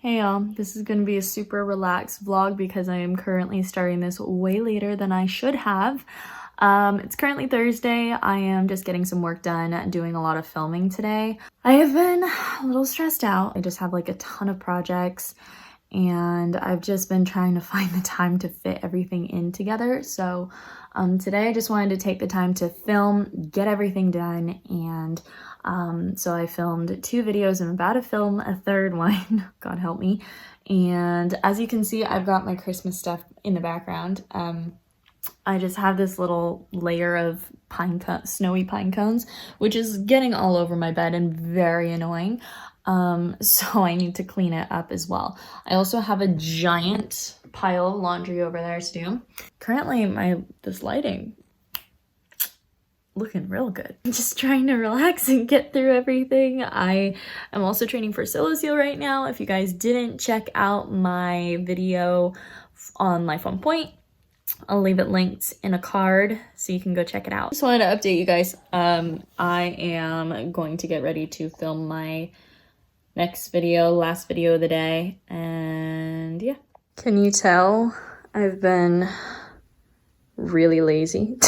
Hey y'all, this is going to be a super relaxed vlog because I am currently starting this way later than I should have. It's currently Thursday. I am just getting some work done, doing a lot of filming today. I have been a little stressed out. I just have like a ton of projects and I've just been trying to find the time to fit everything in together. So today I just wanted to take the time to film, get everything done, and so I filmed 2 videos. I'm about to film a 3rd one, God help me. And as you can see, I've got my Christmas stuff in the background. I just have this little layer of snowy pine cones, which is getting all over my bed and very annoying. So I need to clean it up as well. I also have a giant pile of laundry over there to do. Currently, this lighting looking real good. I'm just trying to relax and get through everything. I am also training for solo seal right now. If you guys didn't check out my video on Life on Point, I'll leave it linked in a card so you can go check it out. Just wanted to update you guys. I am going to get ready to film my next video, last video of the day, and yeah. Can you tell I've been really lazy?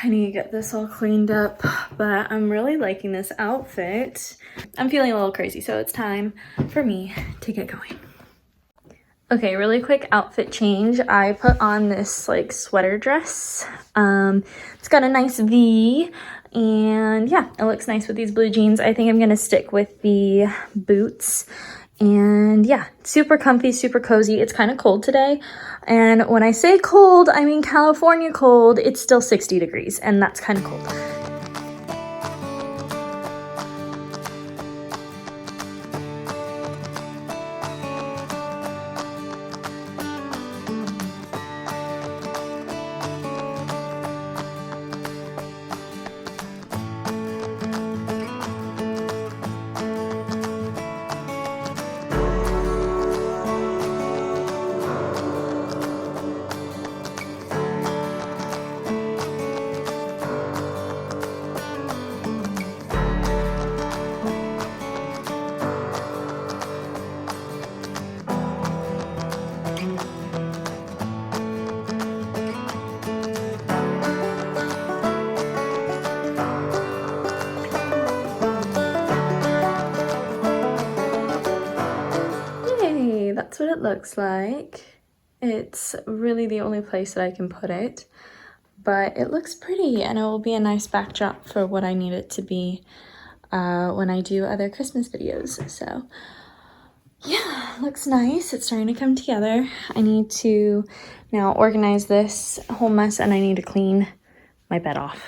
I need to get this all cleaned up, but I'm really liking this outfit. I'm feeling a little crazy, so it's time for me to get going. Okay, really quick outfit change. I put on this like sweater dress. It's got a nice V, and yeah, it looks nice with these blue jeans. I think I'm gonna stick with the boots. And yeah, super comfy, super cozy. It's kind of cold today. And when I say cold, I mean California cold. It's still 60 degrees, and that's kind of cold. That's what it looks like. It's really the only place that I can put it, but it looks pretty and it will be a nice backdrop for what I need it to be when I do other Christmas videos. So yeah, looks nice. It's starting to come together. I need to now organize this whole mess and I need to clean my bed off.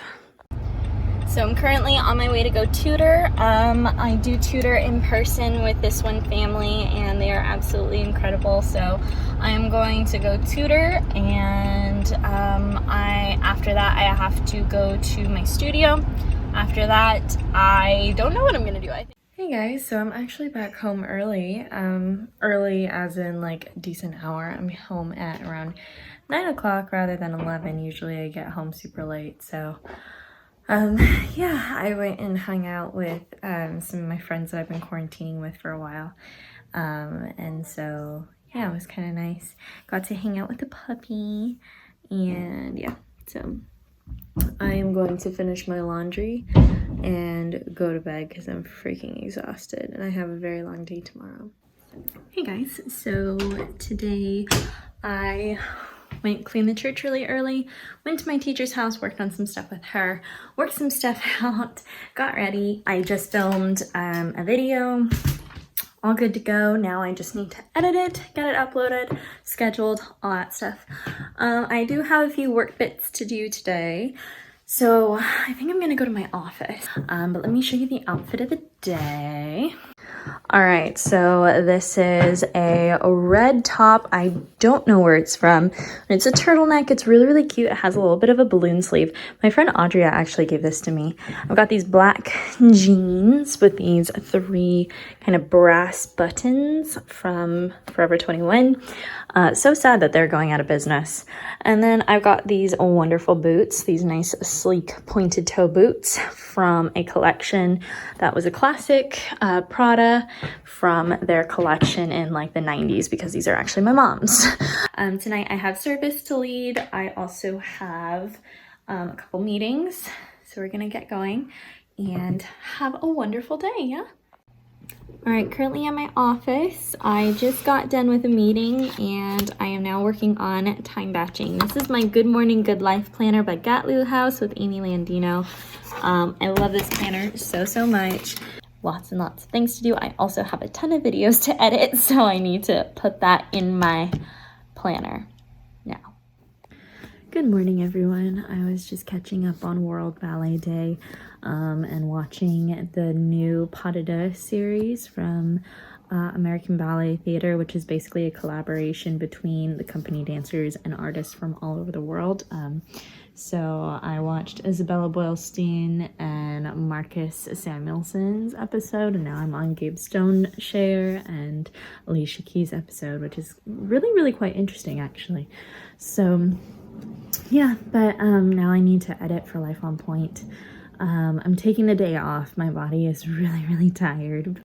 So I'm currently on my way to go tutor. I do tutor in person with this one family and they are absolutely incredible. So I'm going to go tutor, and after that I have to go to my studio. After that, I don't know what I'm gonna do. Hey guys, so I'm actually back home early. Early as in like a decent hour. I'm home at around 9 o'clock rather than 11. Usually I get home super late, so yeah, I went and hung out with some of my friends that I've been quarantining with for a while. And so yeah, it was kind of nice. Got to hang out with the puppy, and yeah, so I am going to finish my laundry and go to bed because I'm freaking exhausted and I have a very long day tomorrow. Hey guys, so today I cleaned the church really early, went to my teacher's house, worked on some stuff with her, worked some stuff out, got ready. I just filmed a video, all good to go. Now I just need to edit it, get it uploaded, scheduled, all that stuff. I do have a few work bits to do today, so I think I'm gonna go to my office. But let me show you the outfit of the day. All right, so this is a red top. I don't know where it's from. It's a turtleneck. It's really, really cute. It has a little bit of a balloon sleeve. My friend Audrey actually gave this to me. I've got these black jeans with these 3 kind of brass buttons from Forever 21. So sad that they're going out of business. And then I've got these wonderful boots, these nice sleek pointed toe boots from a collection that was a classic, Prada Prada from their collection in like the 90s, because these are actually my mom's. Tonight I have service to lead. I also have a couple meetings, so we're gonna get going and have a wonderful day, yeah? All right, currently at my office. I just got done with a meeting and I am now working on time batching. This is my Good Morning Good Life planner by Gatlu House with Amy Landino. I love this planner so much. Lots and lots of things to do. I also have a ton of videos to edit, so I need to put that in my planner now. Good morning, everyone. I was just catching up on World Ballet Day and watching the new Pas de Deux series from American Ballet Theater, which is basically a collaboration between the company dancers and artists from all over the world. So I watched Isabella Boylston and Marcus Samuelson's episode, and now I'm on Gabe Stoneshare and Alicia Keys' episode, which is really quite interesting, actually. So yeah, but now I need to edit for Life on Point. I'm taking the day off. My body is really tired.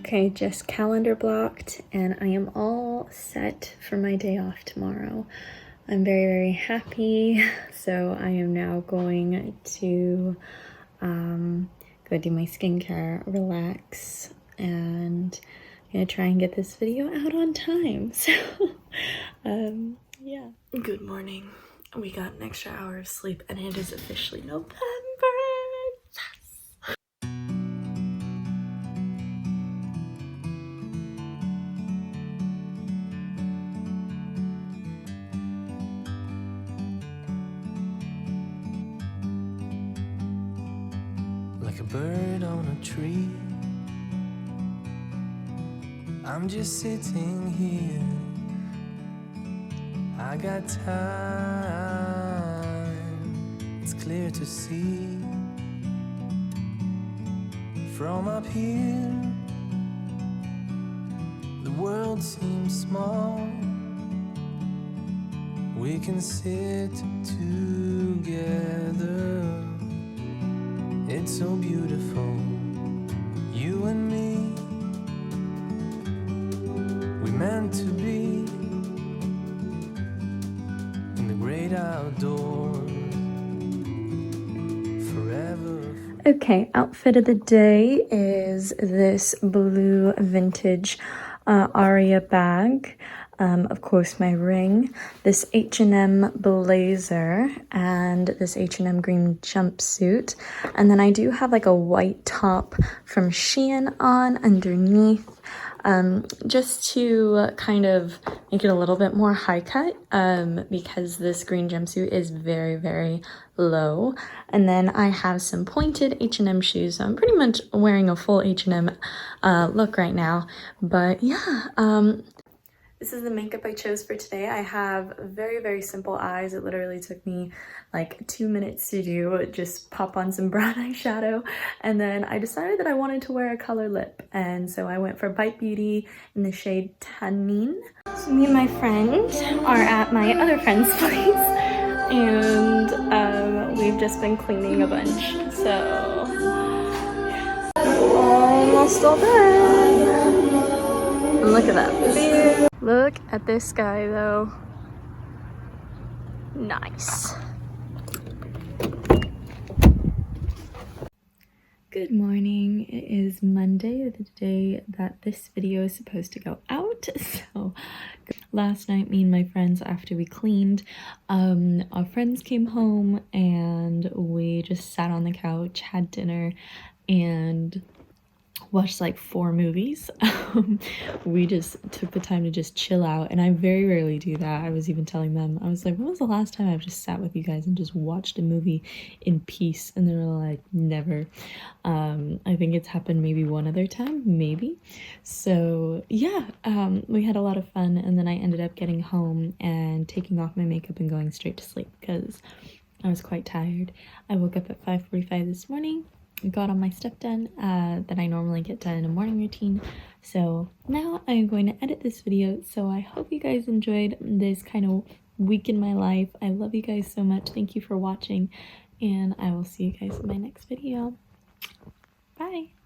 Okay, just calendar blocked, and I am all set for my day off tomorrow. I'm very happy. So I am now going to go do my skincare, relax, and I'm gonna try and get this video out on time. So yeah. Good morning. We got an extra hour of sleep and it is officially November. Like a bird on a tree, I'm just sitting here. I got time, it's clear to see. From up here, the world seems small. We can sit together. It's so beautiful, you and me. We meant to be in the great outdoors forever. Okay, outfit of the day is this blue vintage Aria bag. Of course, my ring, this H&M blazer, and this H&M green jumpsuit. And then I do have like a white top from Shein on underneath, just to kind of make it a little bit more high cut, because this green jumpsuit is very low. And then I have some pointed H&M shoes, so I'm pretty much wearing a full H&M look right now. But yeah, this is the makeup I chose for today. I have very simple eyes. It literally took me like 2 minutes to do. Just pop on some brown eyeshadow. And then I decided that I wanted to wear a color lip. And so I went for Bite Beauty in the shade Tannin. So me and my friend are at my other friend's place. And we've just been cleaning a bunch. So almost all done. And look at that view. Look at this sky though. Nice. Good morning. It is Monday, the day that this video is supposed to go out. So last night, me and my friends, after we cleaned, our friends came home and we just sat on the couch, had dinner, and watched like 4 movies. We just took the time to just chill out, and I very rarely do that. I was even telling them, I was like, when was the last time I've just sat with you guys and just watched a movie in peace? And they were like, never. I think it's happened maybe one other time, maybe. So yeah, we had a lot of fun, and then I ended up getting home and taking off my makeup and going straight to sleep because I was quite tired. I woke up at 5:45 this morning, got all my stuff done that I normally get done in a morning routine. So now I'm going to edit this video. So I hope you guys enjoyed this kind of week in my life. I love you guys so much. Thank you for watching, and I will see you guys in my next video. Bye.